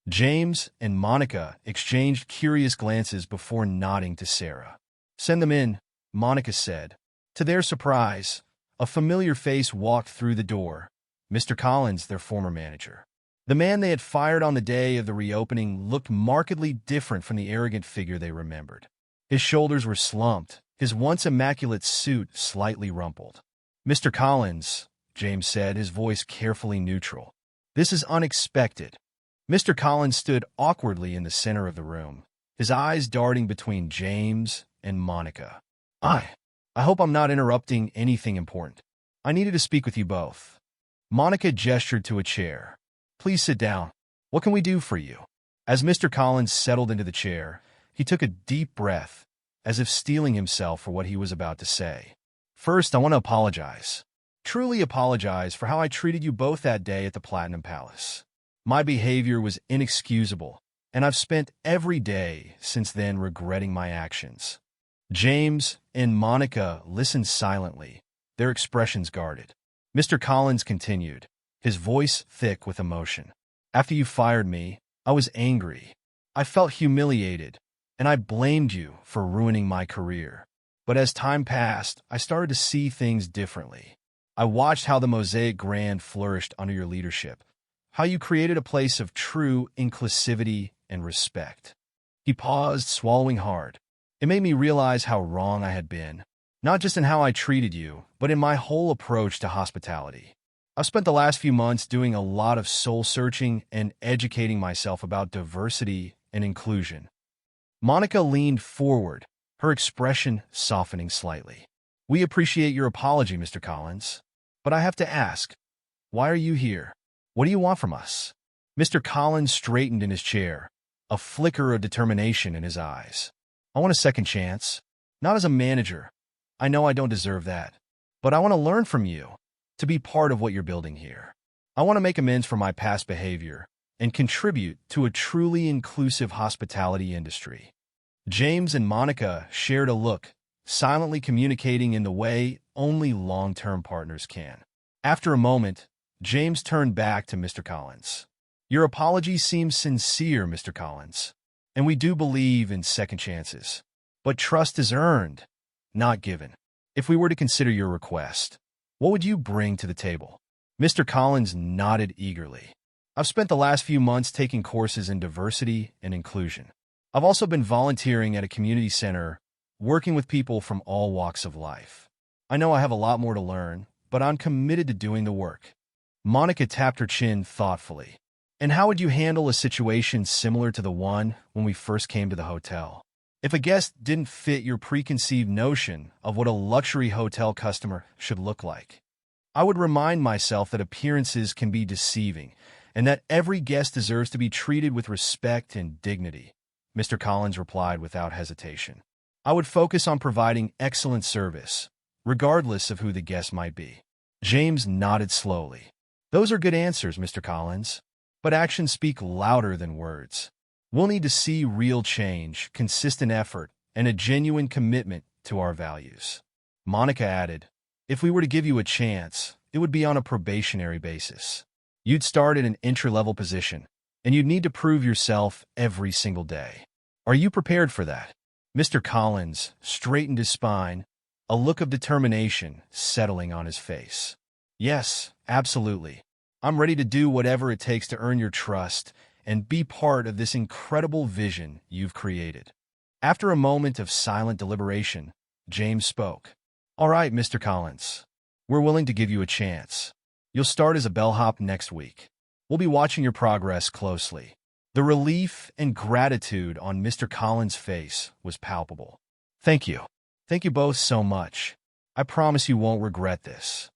Speaker 1: James and Monica exchanged curious glances before nodding to Sarah. "Send them in," Monica said. To their surprise, a familiar face walked through the door. Mr. Collins, their former manager. The man they had fired on the day of the reopening looked markedly different from the arrogant figure they remembered. His shoulders were slumped, his once immaculate suit slightly rumpled. "Mr. Collins," James said, his voice carefully neutral. "This is unexpected." Mr. Collins stood awkwardly in the center of the room, his eyes darting between James and Monica. I hope I'm not interrupting anything important. I needed to speak with you both." Monica gestured to a chair. "Please sit down. What can we do for you?" As Mr. Collins settled into the chair, he took a deep breath, as if steeling himself for what he was about to say. "First, I want to apologize. Truly apologize for how I treated you both that day at the Platinum Palace. My behavior was inexcusable, and I've spent every day since then regretting my actions." James and Monica listened silently, their expressions guarded. Mr. Collins continued, his voice thick with emotion. "After you fired me, I was angry. I felt humiliated, and I blamed you for ruining my career. But as time passed, I started to see things differently. I watched how the Mosaic Grand flourished under your leadership, how you created a place of true inclusivity and respect." He paused, swallowing hard. "It made me realize how wrong I had been, not just in how I treated you, but in my whole approach to hospitality. I've spent the last few months doing a lot of soul-searching and educating myself about diversity and inclusion." Monica leaned forward, her expression softening slightly. "We appreciate your apology, Mr. Collins. But I have to ask, why are you here? What do you want from us?" Mr. Collins straightened in his chair, a flicker of determination in his eyes. "I want a second chance. Not as a manager. I know I don't deserve that. But I want to learn from you, to be part of what you're building here. I want to make amends for my past behavior and contribute to a truly inclusive hospitality industry." James and Monica shared a look, silently communicating in the way only long-term partners can. After a moment, James turned back to Mr. Collins. "Your apology seems sincere, Mr. Collins, and we do believe in second chances. But trust is earned, not given. If we were to consider your request, what would you bring to the table?" Mr. Collins nodded eagerly. "I've spent the last few months taking courses in diversity and inclusion. I've also been volunteering at a community center, working with people from all walks of life. I know I have a lot more to learn, but I'm committed to doing the work." Monica tapped her chin thoughtfully. "And how would you handle a situation similar to the one when we first came to the hotel? If a guest didn't fit your preconceived notion of what a luxury hotel customer should look like?" "I would remind myself that appearances can be deceiving, and that every guest deserves to be treated with respect and dignity," Mr. Collins replied without hesitation. "I would focus on providing excellent service, regardless of who the guest might be." James nodded slowly. "Those are good answers, Mr. Collins. But actions speak louder than words. We'll need to see real change, consistent effort, and a genuine commitment to our values." Monica added, "If we were to give you a chance, it would be on a probationary basis. You'd start in an entry-level position, and you'd need to prove yourself every single day. Are you prepared for that?" Mr. Collins straightened his spine, a look of determination settling on his face. "Yes, absolutely. I'm ready to do whatever it takes to earn your trust and be part of this incredible vision you've created." After a moment of silent deliberation, James spoke. "All right, Mr. Collins. We're willing to give you a chance. You'll start as a bellhop next week. We'll be watching your progress closely." The relief and gratitude on Mr. Collins' face was palpable. "Thank you. Thank you both so much. I promise you won't regret this."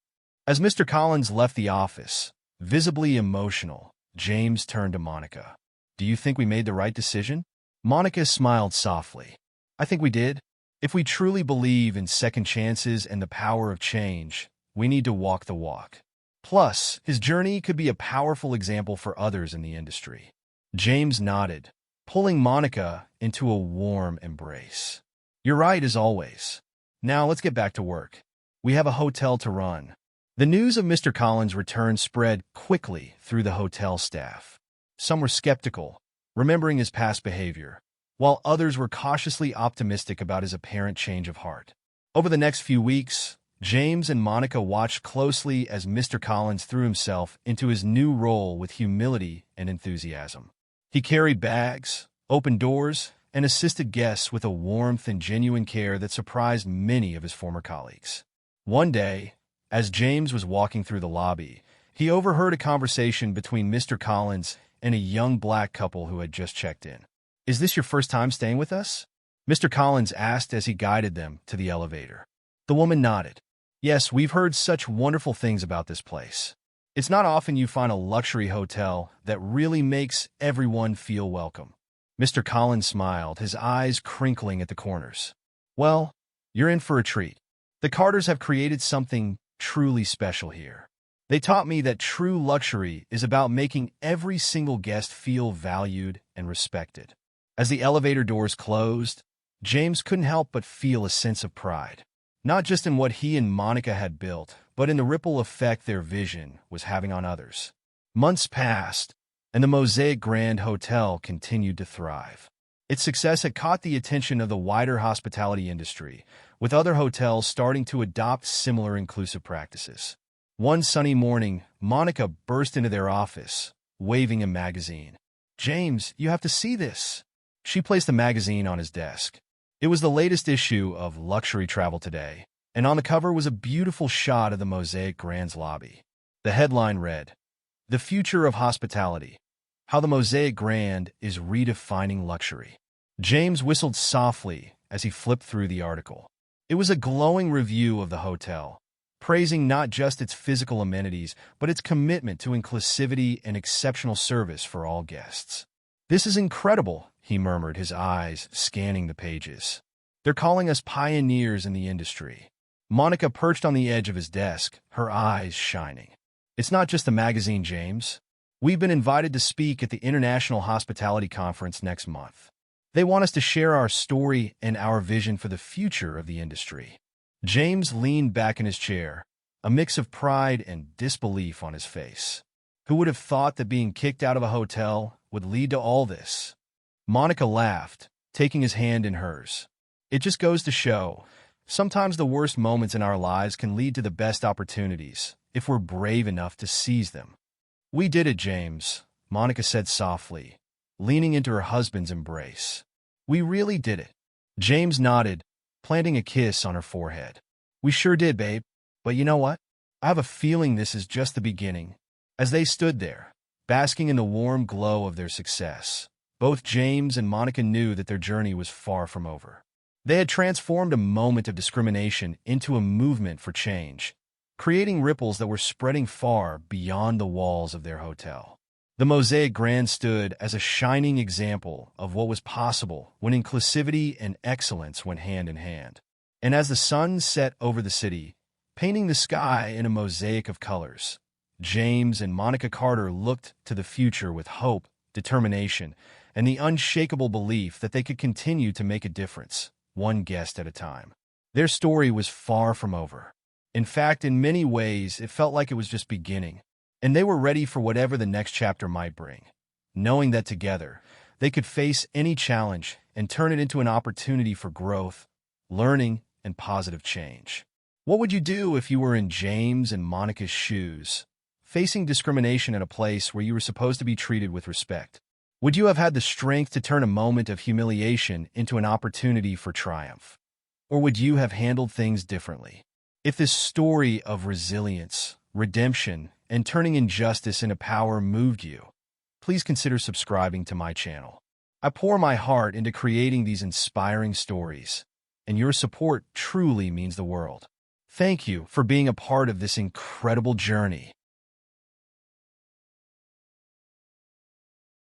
Speaker 1: As Mr. Collins left the office, visibly emotional, James turned to Monica. Do you think we made the right decision? Monica smiled softly. I think we did. If we truly believe in second chances and the power of change, we need to walk the walk. Plus, his journey could be a powerful example for others in the industry. James nodded, pulling Monica into a warm embrace. You're right as always. Now let's get back to work. We have a hotel to run. The news of Mr. Collins' return spread quickly through the hotel staff. Some were skeptical, remembering his past behavior, while others were cautiously optimistic about his apparent change of heart. Over the next few weeks, James and Monica watched closely as Mr. Collins threw himself into his new role with humility and enthusiasm. He carried bags, opened doors, and assisted guests with a warmth and genuine care that surprised many of his former colleagues. One day, as James was walking through the lobby, he overheard a conversation between Mr. Collins and a young black couple who had just checked in. Is this your first time staying with us? Mr. Collins asked as he guided them to the elevator. The woman nodded. Yes, we've heard such wonderful things about this place. It's not often you find a luxury hotel that really makes everyone feel welcome. Mr. Collins smiled, his eyes crinkling at the corners. Well, you're in for a treat. The Carters have created something truly special here. They taught me that true luxury is about making every single guest feel valued and respected. As the elevator doors closed, James couldn't help but feel a sense of pride, not just in what he and Monica had built, but in the ripple effect their vision was having on others. Months passed, and the Mosaic Grand Hotel continued to thrive. Its success had caught the attention of the wider hospitality industry, with other hotels starting to adopt similar inclusive practices. One sunny morning, Monica burst into their office, waving a magazine. James, you have to see this. She placed the magazine on his desk. It was the latest issue of Luxury Travel Today, and on the cover was a beautiful shot of the Mosaic Grand's lobby. The headline read, "The Future of Hospitality: How the Mosaic Grand is Redefining Luxury." James whistled softly as he flipped through the article. It was a glowing review of the hotel, praising not just its physical amenities, but its commitment to inclusivity and exceptional service for all guests. This is incredible, he murmured, his eyes scanning the pages. They're calling us pioneers in the industry. Monica perched on the edge of his desk, her eyes shining. It's not just a magazine, James. We've been invited to speak at the International Hospitality Conference next month. They want us to share our story and our vision for the future of the industry. James leaned back in his chair, a mix of pride and disbelief on his face. Who would have thought that being kicked out of a hotel would lead to all this? Monica laughed, taking his hand in hers. It just goes to show, sometimes the worst moments in our lives can lead to the best opportunities, if we're brave enough to seize them. We did it, James, Monica said softly, leaning into her husband's embrace. We really did it. James nodded, planting a kiss on her forehead. We sure did, babe. But you know what? I have a feeling this is just the beginning. As they stood there, basking in the warm glow of their success, both James and Monica knew that their journey was far from over. They had transformed a moment of discrimination into a movement for change, creating ripples that were spreading far beyond the walls of their hotel. The Mosaic Grand stood as a shining example of what was possible when inclusivity and excellence went hand in hand. And as the sun set over the city, painting the sky in a mosaic of colors, James and Monica Carter looked to the future with hope, determination, and the unshakable belief that they could continue to make a difference, one guest at a time. Their story was far from over. In fact, in many ways, it felt like it was just beginning, and they were ready for whatever the next chapter might bring, knowing that together, they could face any challenge and turn it into an opportunity for growth, learning, and positive change. What would you do if you were in James and Monica's shoes, facing discrimination at a place where you were supposed to be treated with respect? Would you have had the strength to turn a moment of humiliation into an opportunity for triumph? Or would you have handled things differently? If this story of resilience, redemption, and turning injustice into power moved you, please consider subscribing to my channel. I pour my heart into creating these inspiring stories, and your support truly means the world. Thank you for being a part of this incredible journey.